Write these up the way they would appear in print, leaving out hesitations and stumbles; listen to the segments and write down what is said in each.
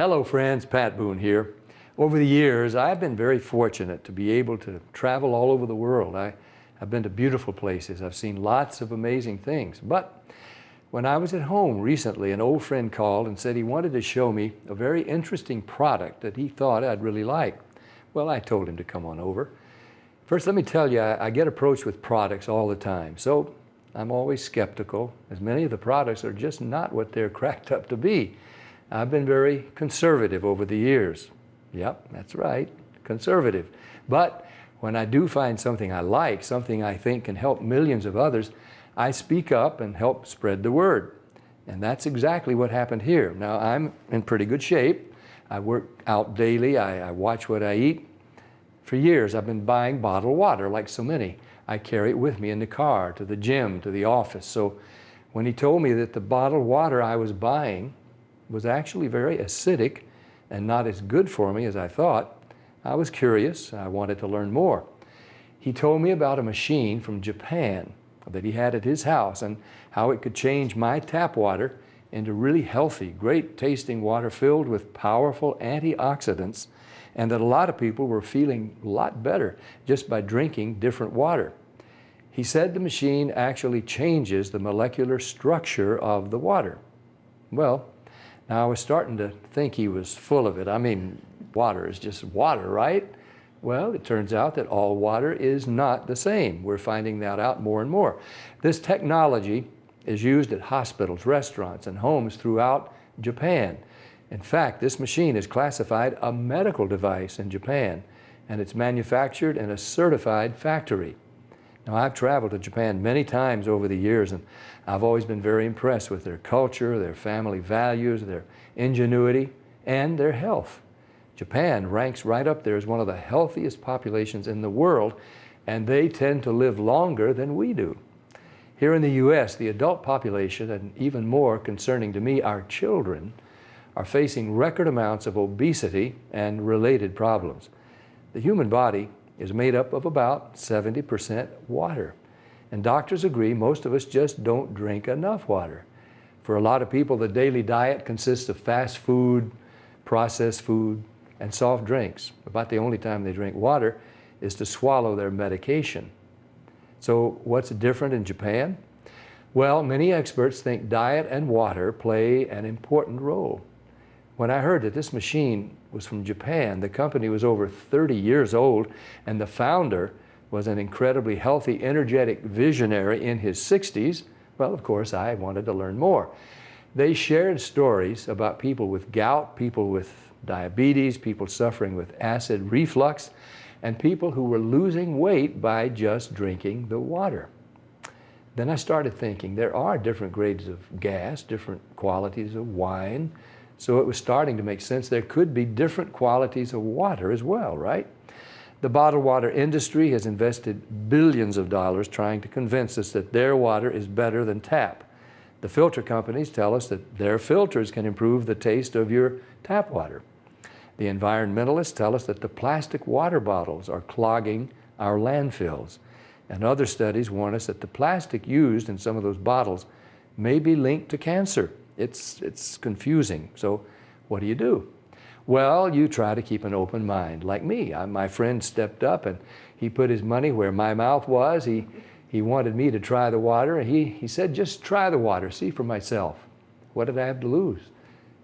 Hello friends, Pat Boone here. Over the years, I've been very fortunate to be able to travel all over the world. I've been to beautiful places. I've seen lots of amazing things. But when I was at home recently, an old friend called and said he wanted to show me a very interesting product that he thought I'd really like. Well, I told him to come on over. First, let me tell you, I get approached with products all the time. So I'm always skeptical, as many of the products are just not what they're cracked up to be. I've been very conservative over the years. Yep, that's right, conservative. But when I do find something I like, something I think can help millions of others, I speak up and help spread the word. And that's exactly what happened here. Now, I'm in pretty good shape. I work out daily. I watch what I eat. For years, I've been buying bottled water like so many. I carry it with me in the car, to the gym, to the office. So when he told me that the bottled water I was buying was actually very acidic and not as good for me as I thought, I was curious. I wanted to learn more. He told me about a machine from Japan that he had at his house and how it could change my tap water into really healthy, great tasting water filled with powerful antioxidants, and that a lot of people were feeling a lot better just by drinking different water. He said the machine actually changes the molecular structure of the water. Well, now I was starting to think he was full of it. I mean, water is just water, right? Well, it turns out that all water is not the same. We're finding that out more and more. This technology is used at hospitals, restaurants, and homes throughout Japan. In fact, this machine is classified a medical device in Japan, and it's manufactured in a certified factory. Now, I've traveled to Japan many times over the years, and I've always been very impressed with their culture, their family values, their ingenuity, and their health. Japan ranks right up there as one of the healthiest populations in the world, and they tend to live longer than we do. Here in the U.S., the adult population, and even more concerning to me, our children, are facing record amounts of obesity and related problems. The human body is made up of about 70% water. And doctors agree most of us just don't drink enough water. For a lot of people, the daily diet consists of fast food, processed food, and soft drinks. About the only time they drink water is to swallow their medication. So what's different in Japan? Well, many experts think diet and water play an important role. When I heard that this machine was from Japan, the company was over 30 years old, and the founder was an incredibly healthy, energetic visionary in his 60s, well, of course, I wanted to learn more. They shared stories about people with gout, people with diabetes, people suffering with acid reflux, and people who were losing weight by just drinking the water. Then I started thinking there are different grades of gas, different qualities of wine, so it was starting to make sense there could be different qualities of water as well, right? The bottled water industry has invested billions of dollars trying to convince us that their water is better than tap. The filter companies tell us that their filters can improve the taste of your tap water. The environmentalists tell us that the plastic water bottles are clogging our landfills. And other studies warn us that the plastic used in some of those bottles may be linked to cancer. It's confusing. So what do? Well, you try to keep an open mind. Like me, my friend stepped up and he put his money where my mouth was. He wanted me to try the water. And he said, just try the water, see for myself. What did I have to lose?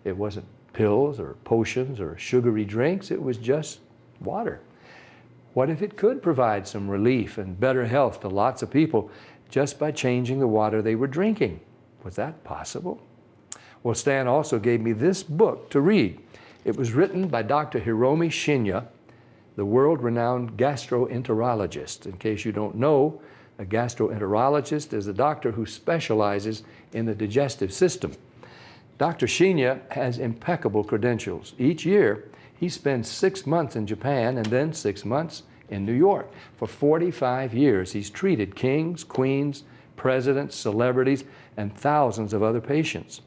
It wasn't pills or potions or sugary drinks. It was just water. What if it could provide some relief and better health to lots of people just by changing the water they were drinking? Was that possible? Well, Stan also gave me this book to read. It was written by Dr. Hiromi Shinya, the world-renowned gastroenterologist. In case you don't know, a gastroenterologist is a doctor who specializes in the digestive system. Dr. Shinya has impeccable credentials. Each year, he spends 6 months in Japan and then 6 months in New York. For 45 years, he's treated kings, queens, presidents, celebrities, and thousands of other patients.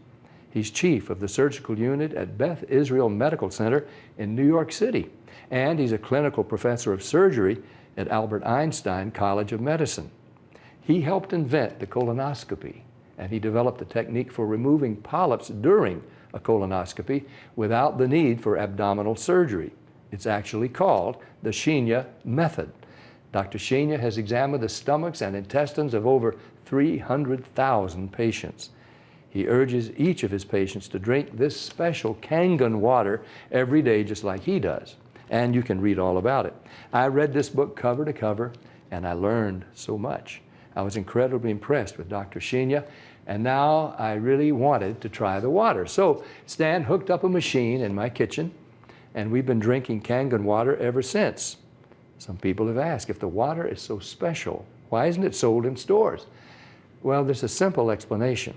He's chief of the surgical unit at Beth Israel Medical Center in New York City, and he's a clinical professor of surgery at Albert Einstein College of Medicine. He helped invent the colonoscopy, and he developed a technique for removing polyps during a colonoscopy without the need for abdominal surgery. It's actually called the Shinya method. Dr. Shinya has examined the stomachs and intestines of over 300,000 patients. He urges each of his patients to drink this special Kangen water every day just like he does. And you can read all about it. I read this book cover to cover and I learned so much. I was incredibly impressed with Dr. Shinya, and now I really wanted to try the water. So Stan hooked up a machine in my kitchen and we've been drinking Kangen water ever since. Some people have asked, if the water is so special, why isn't it sold in stores? Well, there's a simple explanation.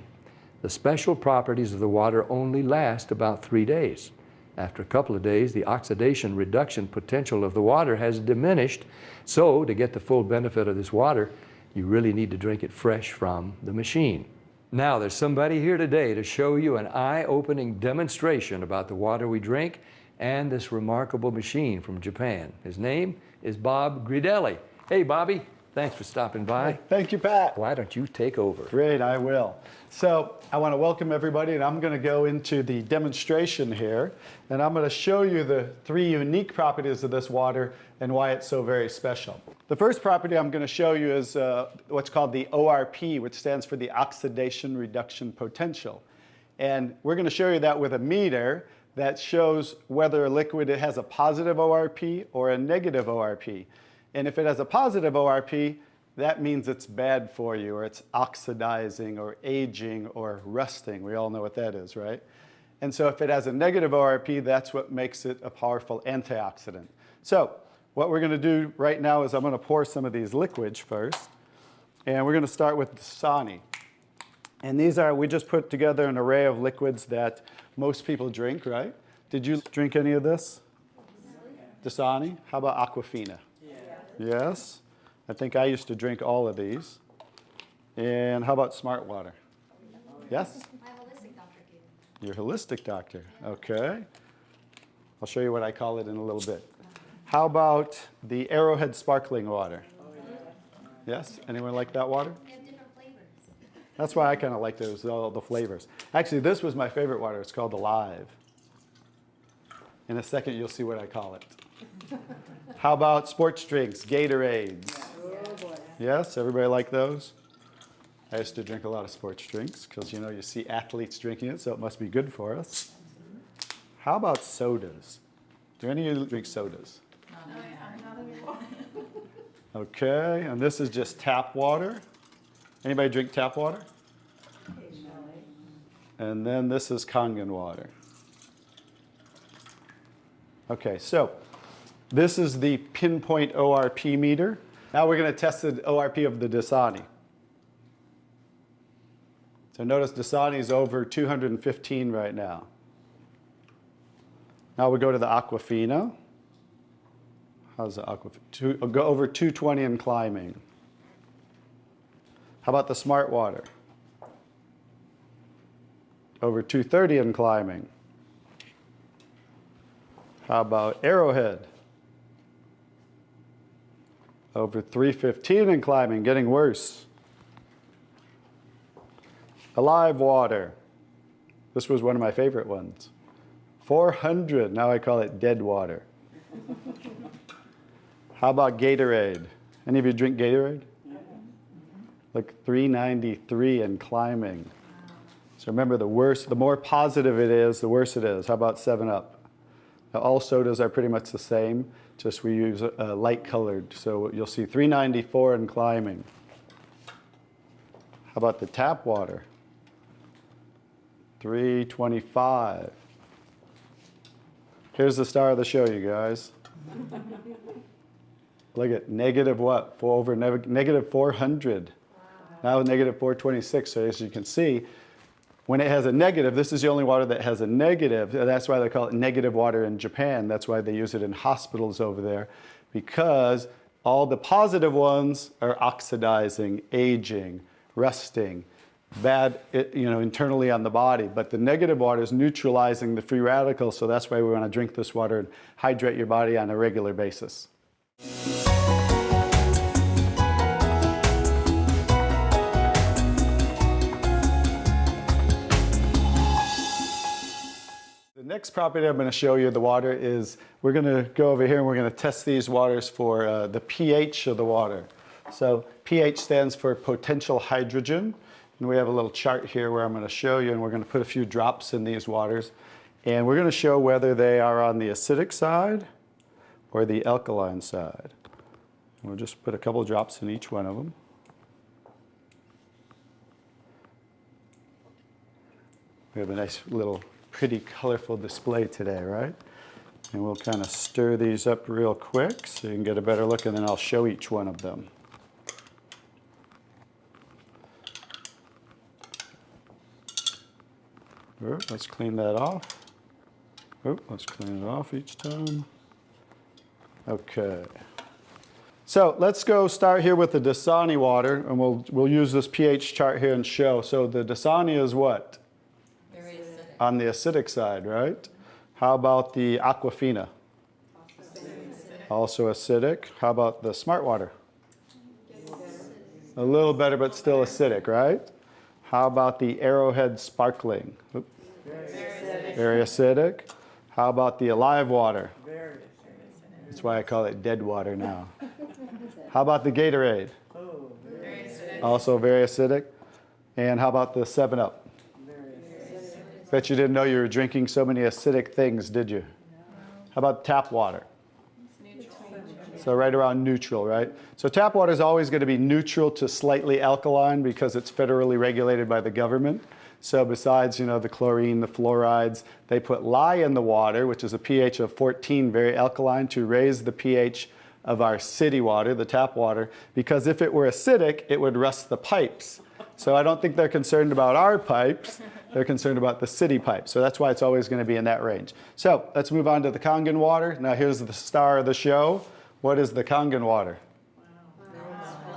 The special properties of the water only last about 3 days. After a couple of days, the oxidation reduction potential of the water has diminished. So to get the full benefit of this water, you really need to drink it fresh from the machine. Now, there's somebody here today to show you an eye-opening demonstration about the water we drink and this remarkable machine from Japan. His name is Bob Gridelli. Hey, Bobby. Thanks for stopping by. Thank you, Pat. Why don't you take over? Great, I will. So I want to welcome everybody, and I'm going to go into the demonstration here, and I'm going to show you the 3 unique properties of this water and why it's so very special. The first property I'm going to show you is what's called the ORP, which stands for the oxidation reduction potential. And we're going to show you that with a meter that shows whether a liquid has a positive ORP or a negative ORP. And if it has a positive ORP, that means it's bad for you, or it's oxidizing, or aging, or rusting. We all know what that is, right? And so if it has a negative ORP, that's what makes it a powerful antioxidant. So what we're going to do right now is I'm going to pour some of these liquids first. And we're going to start with Dasani. And these are, we just put together an array of liquids that most people drink, right? Did you drink any of this? Dasani? How about Aquafina? Yes. I think I used to drink all of these. And how about Smart Water? Yes? My holistic doctor gave me. Your holistic doctor. Okay. I'll show you what I call it in a little bit. How about the Arrowhead Sparkling Water? Yes? Anyone like that water? They have different flavors. That's why I kind of liked it, was all the flavors. Actually, this was my favorite water. It's called Alive. In a second, you'll see what I call it. How about sports drinks, Gatorades? Yes, everybody like those? I used to drink a lot of sports drinks because, you know, you see athletes drinking it, so it must be good for us. How about sodas? Do any of you drink sodas? Okay, and this is just tap water. Anybody drink tap water? And then this is Kangen water. Okay, so this is the pinpoint ORP meter. Now we're going to test the ORP of the Dasani. So notice Dasani is over 215 right now. Now we go to the Aquafina. How's the Aquafina? Go over 220 and climbing. How about the Smart Water? Over 230 and climbing. How about Arrowhead? Over 315 and climbing, getting worse. Alive Water. This was one of my favorite ones. 400, now I call it dead water. How about Gatorade? Any of you drink Gatorade? Like 393 and climbing. So remember, the worse, the more positive it is, the worse it is. How about 7-Up? Now, all sodas are pretty much the same, just we use light colored. So you'll see 394 and climbing. How about the tap water? 325. Here's the star of the show, you guys. Look at negative what? Negative 400. Wow. Now negative 426. So as you can see, when it has a negative, this is the only water that has a negative. That's why they call it negative water in Japan. That's why they use it in hospitals over there, because all the positive ones are oxidizing, aging, rusting, bad, internally on the body. But the negative water is neutralizing the free radicals, so that's why we want to drink this water and hydrate your body on a regular basis. next property I'm going to show you of the water is we're going to go over here and we're going to test these waters for the pH of the water. So pH stands for potential hydrogen. And we have a little chart here where I'm going to show you, and we're going to put a few drops in these waters. And we're going to show whether they are on the acidic side or the alkaline side. We'll just put a couple of drops in each one of them. We have a nice little pretty colorful display today, right? And we'll kind of stir these up real quick so you can get a better look, and then I'll show each one of them. Let's clean that off. Let's clean it off each time. Okay. So let's go start here with the Dasani water, and we'll use this pH chart here and show. So the Dasani is what? Very acidic. On the acidic side, right? How about the Aquafina? Also acidic. How about the Smart Water? A little better, but still acidic, right? How about the Arrowhead Sparkling? Oops. Very acidic. How about the Alive Water? That's why I call it dead water now. How about the Gatorade? Very acidic. Also very acidic. And how about the 7-Up? Bet you didn't know you were drinking so many acidic things, did you? How about tap water? So right around neutral, right? So tap water is always going to be neutral to slightly alkaline because it's federally regulated by the government. So besides, the chlorine, the fluorides, they put lye in the water, which is a pH of 14, very alkaline, to raise the pH of our city water, the tap water, because if it were acidic, it would rust the pipes. So I don't think they're concerned about our pipes. They're concerned about the city pipes. So that's why it's always going to be in that range. So let's move on to the Kangen water. Now here's the star of the show. What is the Kangen water?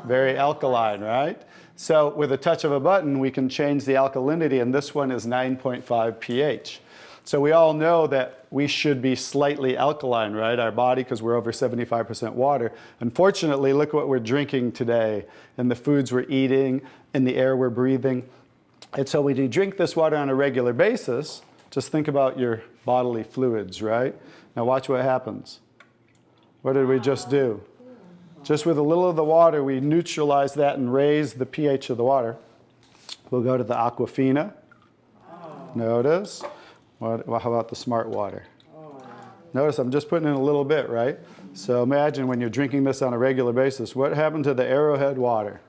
Very alkaline, right? So with a touch of a button, we can change the alkalinity, and this one is 9.5 pH. So we all know that we should be slightly alkaline, right? Our body, because we're over 75% water. Unfortunately, look what we're drinking today, and the foods we're eating, and the air we're breathing. And so when you drink this water on a regular basis, just think about your bodily fluids, right? Now watch what happens. What did we just do? Just with a little of the water, we neutralize that and raise the pH of the water. We'll go to the Aquafina. Notice. How about the Smart Water? Notice I'm just putting in a little bit, right? So imagine when you're drinking this on a regular basis, what happened to the Arrowhead water?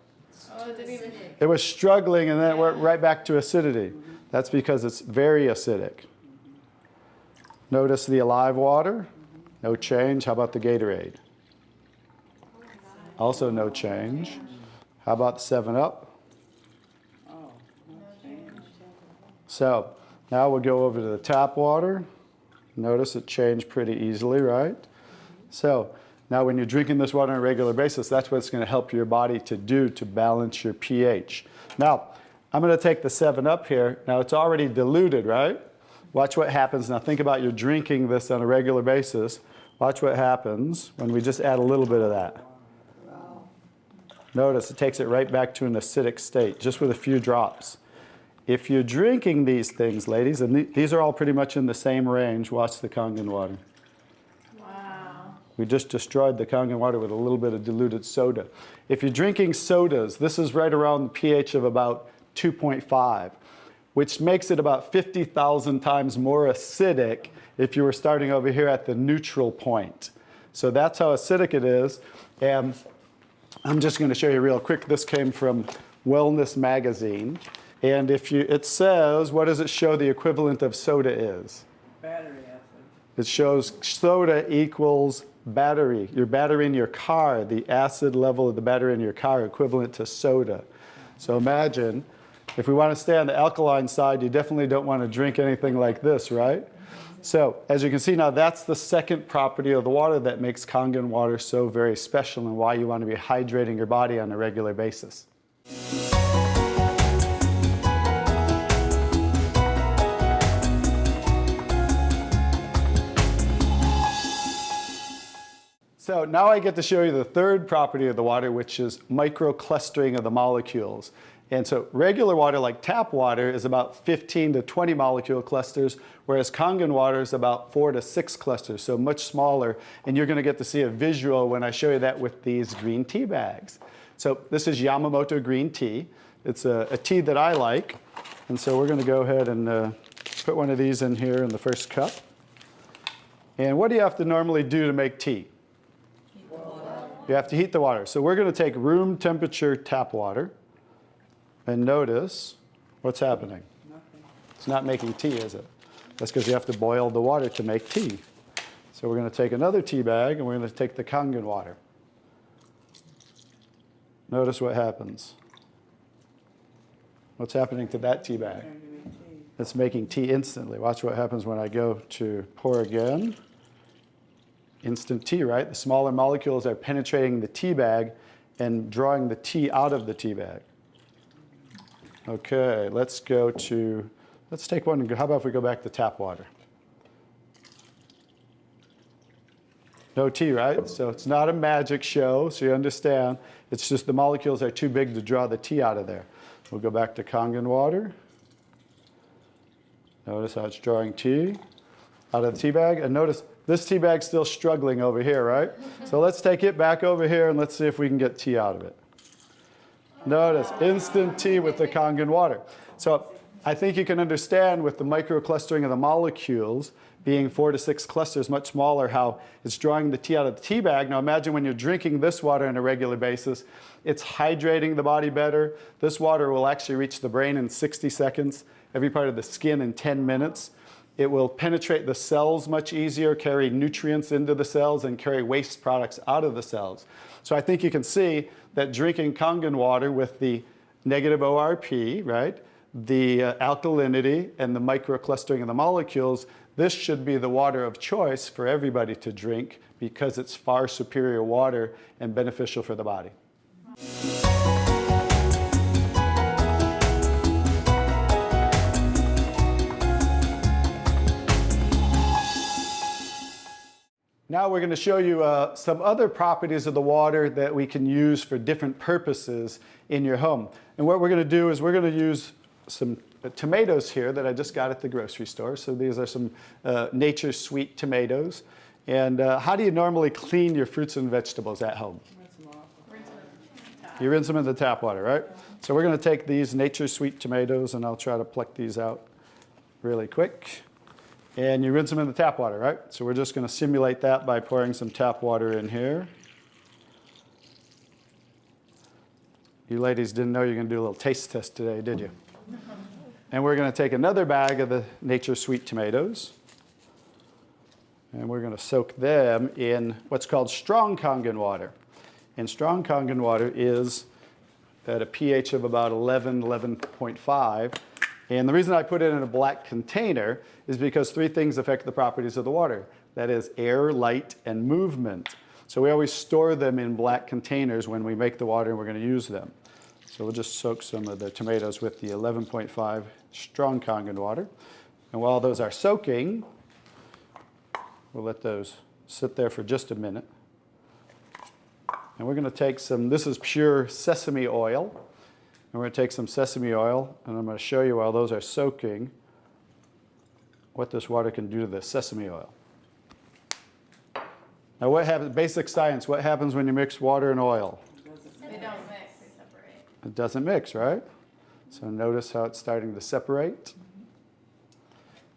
It was struggling, and then it went right back to acidity. That's because it's very acidic. Notice the Alive Water. No change. How about the Gatorade? Also no change. How about the 7-Up? So now we'll go over to the tap water. Notice it changed pretty easily, right? So now when you're drinking this water on a regular basis, that's what it's going to help your body to do to balance your pH. Now, I'm going to take the 7-Up here. Now it's already diluted, right? Watch what happens. Now think about you're drinking this on a regular basis. Watch what happens when we just add a little bit of that. Notice it takes it right back to an acidic state, just with a few drops. If you're drinking these things, ladies, and these are all pretty much in the same range, watch the Kangen water. Wow. We just destroyed the Kangen water with a little bit of diluted soda. If you're drinking sodas, this is right around the pH of about 2.5, which makes it about 50,000 times more acidic if you were starting over here at the neutral point. So that's how acidic it is. And I'm just going to show you real quick. This came from Wellness Magazine. And it says, what does it show the equivalent of soda is? Battery acid. It shows soda equals battery. Your battery in your car, the acid level of the battery in your car equivalent to soda. So imagine, if we want to stay on the alkaline side, you definitely don't want to drink anything like this, right? So as you can see now, that's the second property of the water that makes Kangen water so very special and why you want to be hydrating your body on a regular basis. So now I get to show you the third property of the water, which is microclustering of the molecules. And so regular water, like tap water, is about 15 to 20 molecule clusters, whereas Kangen water is about 4 to 6 clusters, so much smaller. And you're going to get to see a visual when I show you that with these green tea bags. So this is Yamamoto green tea. It's a tea that I like. And so we're going to go ahead and put one of these in here in the first cup. And what do you have to normally do to make tea? Heat the water. You have to heat the water. So we're going to take room temperature tap water. And notice what's happening. Nothing. It's not making tea, is it? That's because you have to boil the water to make tea. So we're going to take another tea bag, and we're going to take the Kangen water. Notice what happens. What's happening to that tea bag? Trying to make tea. It's making tea instantly. Watch what happens when I go to pour again. Instant tea, right? The smaller molecules are penetrating the tea bag and drawing the tea out of the tea bag. Okay, let's take one. How about if we go back to tap water? No tea, right? So it's not a magic show, so you understand. It's just the molecules are too big to draw the tea out of there. We'll go back to Kangen water. Notice how it's drawing tea out of the tea bag. And notice this tea bag's still struggling over here, right? So let's take it back over here and let's see if we can get tea out of it. Notice instant tea with the Kangen water. So I think you can understand with the microclustering of the molecules being 4 to 6 clusters, much smaller, how it's drawing the tea out of the tea bag. Now imagine when you're drinking this water on a regular basis, it's hydrating the body better. This water will actually reach the brain in 60 seconds, every part of the skin in 10 minutes. It will penetrate the cells much easier, carry nutrients into the cells, and carry waste products out of the cells. So I think you can see that drinking Kangen water with the negative ORP, right, the alkalinity and the microclustering of the molecules, this should be the water of choice for everybody to drink because it's far superior water and beneficial for the body. Now we're going to show you some other properties of the water that we can use for different purposes in your home. And what we're going to do is we're going to use some tomatoes here that I just got at the grocery store. So these are some Nature's Sweet tomatoes. And how do you normally clean your fruits and vegetables at home? Rinse them off. Rinse it. You rinse them in the tap water, right? So we're going to take these Nature's Sweet tomatoes, and I'll try to pluck these out really quick. And you rinse them in the tap water, right? So we're just going to simulate that by pouring some tap water in here. You ladies didn't know you were going to do a little taste test today, did you? And we're going to take another bag of the Nature's Sweet tomatoes. And we're going to soak them in what's called strong Kangen water. And strong Kangen water is at a pH of about 11, 11.5. And the reason I put it in a black container is because 3 things affect the properties of the water. That is air, light, and movement. So we always store them in black containers when we make the water and we're going to use them. So we'll just soak some of the tomatoes with the 11.5 strong Kangen water. And while those are soaking, we'll let those sit there for just a minute. And we're going to take some, this is pure sesame oil. And we're going to take some sesame oil, and I'm going to show you while those are soaking what this water can do to the sesame oil. Now what happens, basic science, what happens when you mix water and oil? They don't mix, they separate. It doesn't mix, right? So notice how it's starting to separate.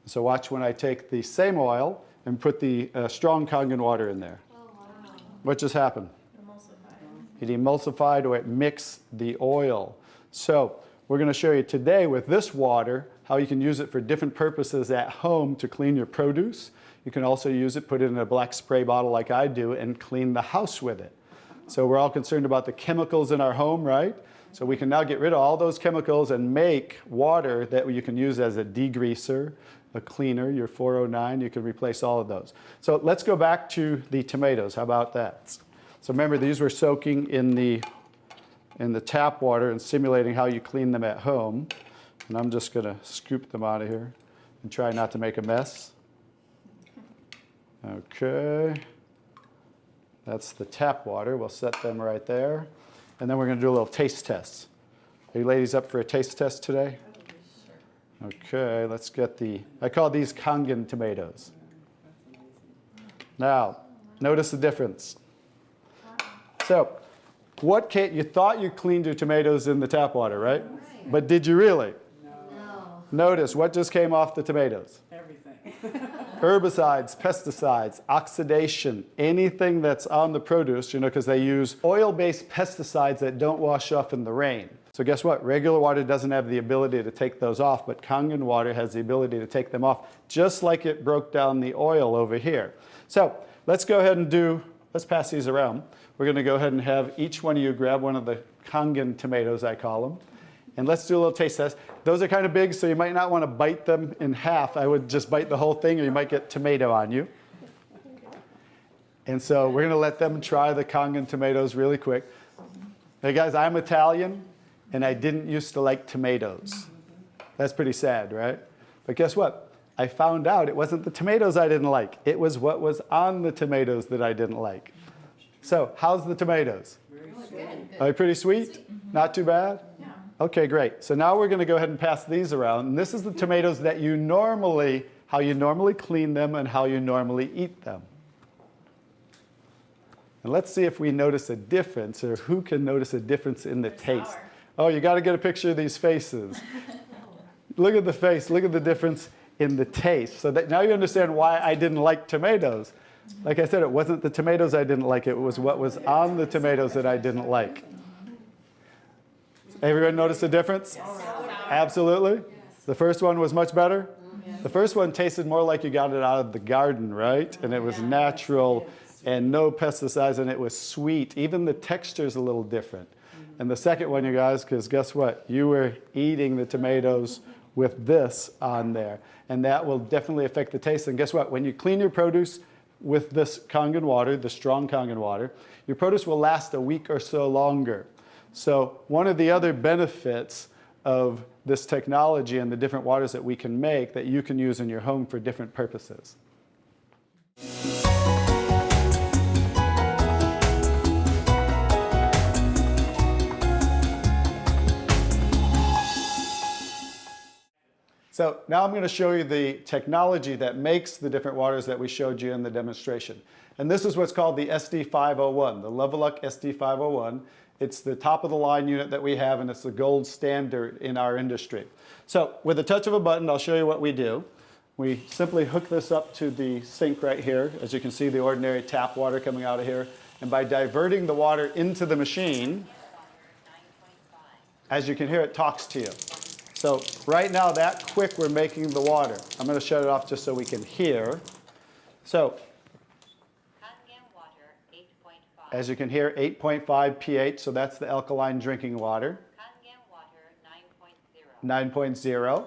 So watch when I take the same oil and put the strong Kangen water in there. Oh, wow. What just happened? Emulsified. It emulsified or it mixed the oil. So we're going to show you today with this water how you can use it for different purposes at home to clean your produce. You can also use it, put it in a black spray bottle like I do, and clean the house with it. So we're all concerned about the chemicals in our home, right? So we can now get rid of all those chemicals and make water that you can use as a degreaser, a cleaner, your 409. You can replace all of those. So let's go back to the tomatoes. How about that? So remember, these were soaking in the tap water and simulating how you clean them at home. And I'm just going to scoop them out of here and try not to make a mess. Okay. That's the tap water. We'll set them right there. And then we're going to do a little taste test. Are you ladies up for a taste test today? Okay, let's get I call these Kangen tomatoes. Now, notice the difference. So, you thought you cleaned your tomatoes in the tap water, right? But did you really? No. Notice what just came off the tomatoes. Everything. Herbicides, pesticides, oxidation, anything that's on the produce, because they use oil-based pesticides that don't wash off in the rain. So guess what? Regular water doesn't have the ability to take those off, but Kangen water has the ability to take them off, just like it broke down the oil over here. So let's go ahead and let's pass these around. We're going to go ahead and have each one of you grab one of the Kangen tomatoes, I call them. And let's do a little taste test. Those are kind of big, so you might not want to bite them in half. I would just bite the whole thing, or you might get tomato on you. And so we're going to let them try the Kangen tomatoes really quick. Hey guys, I'm Italian, and I didn't used to like tomatoes. That's pretty sad, right? But guess what? I found out it wasn't the tomatoes I didn't like. It was what was on the tomatoes that I didn't like. So how's the tomatoes? Are they pretty sweet? Not too bad? Yeah. Okay, great. So now we're going to go ahead and pass these around. And this is the tomatoes that how you normally clean them and how you normally eat them. And let's see if we notice a difference, or who can notice a difference in the taste. Sour. Oh, you got to get a picture of these faces. Look at the face. Look at the difference in the taste. So that now you understand why I didn't like tomatoes. Like I said, it wasn't the tomatoes I didn't like. It was what was on the tomatoes that I didn't like. Everyone notice the difference? Absolutely. The first one was much better. The first one tasted more like you got it out of the garden, right? And it was natural and no pesticides, and it was sweet. Even the texture is a little different. And the second one, you guys, because guess what? You were eating the tomatoes with this on there. And that will definitely affect the taste. And guess what? When you clean your produce with this Kangen water, the strong Kangen water, your produce will last a week or so longer. So one of the other benefits of this technology and the different waters that we can make that you can use in your home for different purposes. So now I'm going to show you the technology that makes the different waters that we showed you in the demonstration. And this is what's called the SD501, the Level Up SD501. It's the top of the line unit that we have, and it's the gold standard in our industry. So with a touch of a button, I'll show you what we do. We simply hook this up to the sink right here. As you can see, the ordinary tap water coming out of here. And by diverting the water into the machine, as you can hear, it talks to you. So right now, that quick, we're making the water. I'm going to shut it off just so we can hear. So as you can hear, 8.5 pH, so that's the alkaline drinking water. Kangen water 9.0. 9.0. Kangen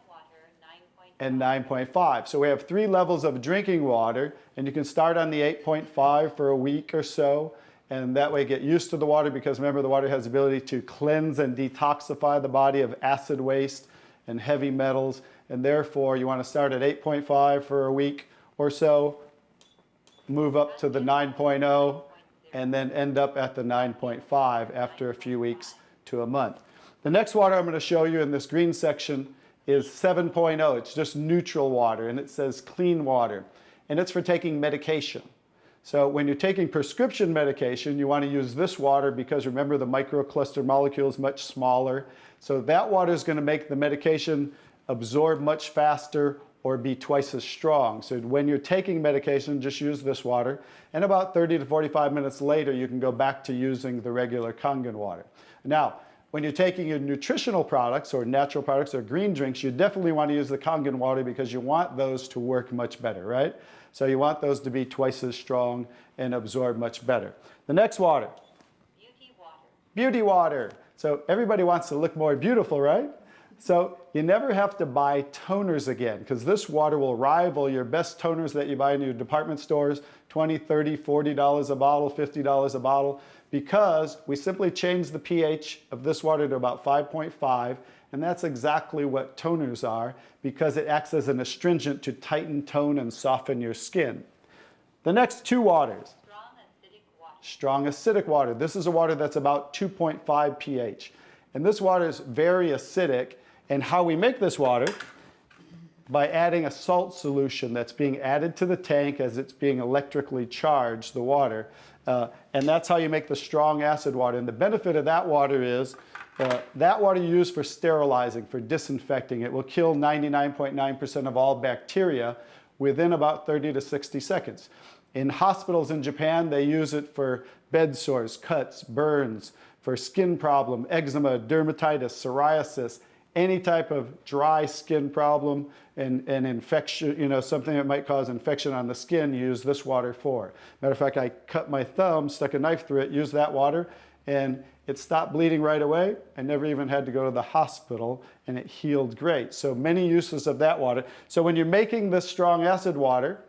water 9.5. And 9.5. So we have 3 levels of drinking water, and you can start on the 8.5 for a week or so, and that way get used to the water, because remember, the water has the ability to cleanse and detoxify the body of acid waste and heavy metals, and therefore you want to start at 8.5 for a week or so, move up to the 9.0, and then end up at the 9.5 after a few weeks to a month. The next water I'm going to show you in this green section is 7.0. It's just neutral water, and it says clean water, and it's for taking medication. So when you're taking prescription medication, you want to use this water because remember, the microcluster molecule is much smaller. So that water is going to make the medication absorb much faster or be twice as strong. So when you're taking medication, just use this water. And about 30 to 45 minutes later, you can go back to using the regular Kangen water. Now, when you're taking your nutritional products or natural products or green drinks, you definitely want to use the Kangen water because you want those to work much better, right? So you want those to be twice as strong and absorb much better. The next water. Beauty water. Beauty water. So everybody wants to look more beautiful, right? So you never have to buy toners again, because this water will rival your best toners that you buy in your department stores, $20, $30, $40 a bottle, $50 a bottle, because we simply change the pH of this water to about 5.5, and that's exactly what toners are, because it acts as an astringent to tighten, tone, and soften your skin. The next 2 waters. Strong acidic water. Strong acidic water. This is a water that's about 2.5 pH. And this water is very acidic. And how we make this water? By adding a salt solution that's being added to the tank as it's being electrically charged, the water. And that's how you make the strong acid water. And the benefit of that water is that water you use for sterilizing, for disinfecting. It will kill 99.9% of all bacteria within about 30 to 60 seconds. In hospitals in Japan, they use it for bed sores, cuts, burns, for skin problem, eczema, dermatitis, psoriasis, any type of dry skin problem and infection, you know, something that might cause infection on the skin, use this water for. Matter of fact, I cut my thumb, stuck a knife through it, used that water, and it stopped bleeding right away. I never even had to go to the hospital, and it healed great. So many uses of that water. So when you're making this strong acid water,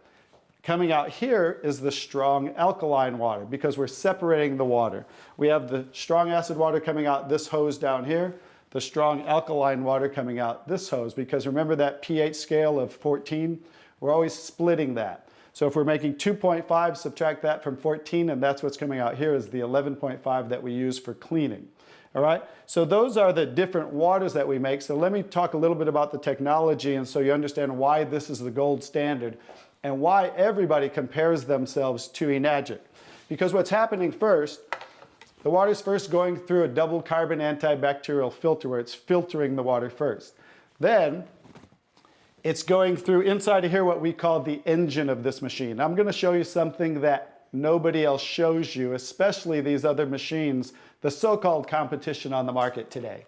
coming out here is the strong alkaline water because we're separating the water. We have the strong acid water coming out this hose down here, the strong alkaline water coming out this hose, because remember that pH scale of 14? We're always splitting that. So if we're making 2.5, subtract that from 14, and that's what's coming out here is the 11.5 that we use for cleaning. All right, so those are the different waters that we make. So let me talk a little bit about the technology, and so you understand why this is the gold standard and why everybody compares themselves to Enagic. Because what's happening first, the water's first going through a double carbon antibacterial filter where it's filtering the water first. Then it's going through inside of here what we call the engine of this machine. I'm going to show you something that nobody else shows you, especially these other machines, the so-called competition on the market today.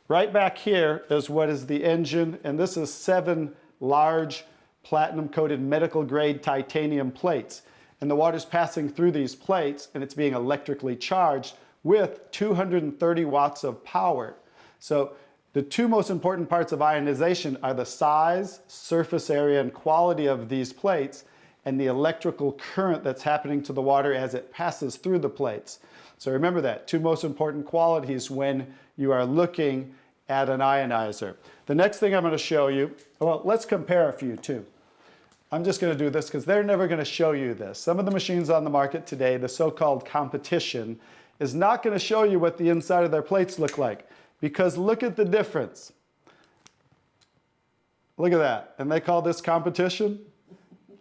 Right back here is what is the engine, and this is 7 large platinum-coated medical-grade titanium plates. And the water's passing through these plates, and it's being electrically charged with 230 watts of power. So the two most important parts of ionization are the size, surface area, and quality of these plates, and the electrical current that's happening to the water as it passes through the plates. So remember that, two most important qualities when you are looking at an ionizer. The next thing I'm going to show you, well, let's compare a few too. I'm just going to do this because they're never going to show you this. Some of the machines on the market today, the so-called competition, is not going to show you what the inside of their plates look like. Because look at the difference. Look at that. And they call this competition?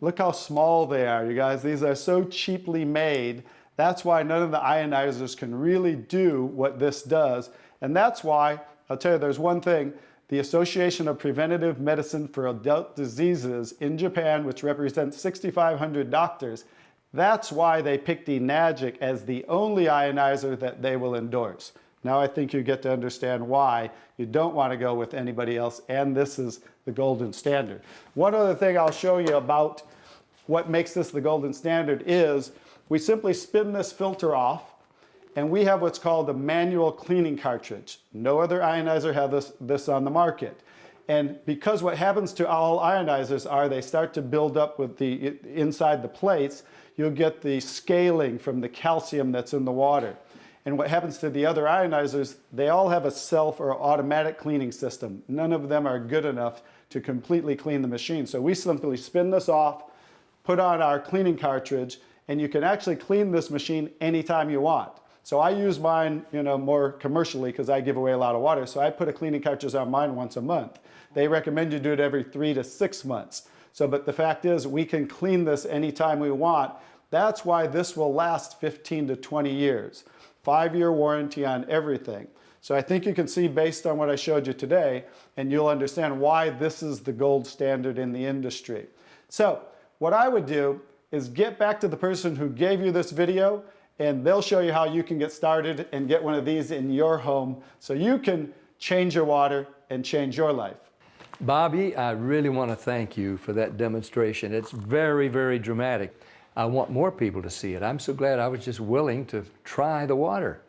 Look how small they are, you guys. These are so cheaply made. That's why none of the ionizers can really do what this does. And that's why, I'll tell you, there's one thing. The Association of Preventive Medicine for Adult Diseases in Japan, which represents 6,500 doctors, that's why they picked Enagic as the only ionizer that they will endorse. Now I think you get to understand why you don't want to go with anybody else, and this is the golden standard. One other thing I'll show you about what makes this the golden standard is we simply spin this filter off, and we have what's called a manual cleaning cartridge. No other ionizer has this on the market. And because what happens to all ionizers are they start to build up with the inside the plates, you'll get the scaling from the calcium that's in the water. And what happens to the other ionizers, they all have a self or automatic cleaning system. None of them are good enough to completely clean the machine. So we simply spin this off, put on our cleaning cartridge, and you can actually clean this machine anytime you want. So I use mine, more commercially because I give away a lot of water. So I put a cleaning cartridge on mine once a month. They recommend you do it every 3 to 6 months. So, but the fact is we can clean this anytime we want. That's why this will last 15 to 20 years. 5-year warranty on everything. So I think you can see based on what I showed you today, and you'll understand why this is the gold standard in the industry. So what I would do is get back to the person who gave you this video, and they'll show you how you can get started and get one of these in your home so you can change your water and change your life. Bobby, I really want to thank you for that demonstration. It's very, very dramatic. I want more people to see it. I'm so glad I was just willing to try the water.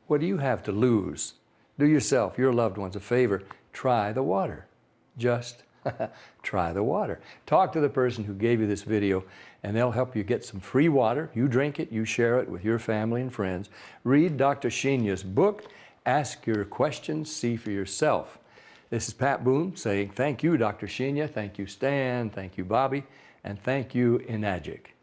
What do you have to lose? Do yourself, your loved ones a favor. Try the water. Just try the water. Talk to the person who gave you this video, and they'll help you get some free water. You drink it, you share it with your family and friends. Read Dr. Shinya's book. Ask your questions, see for yourself. This is Pat Boone saying thank you, Dr. Shinya. Thank you, Stan. Thank you, Bobby. And thank you, Enagic.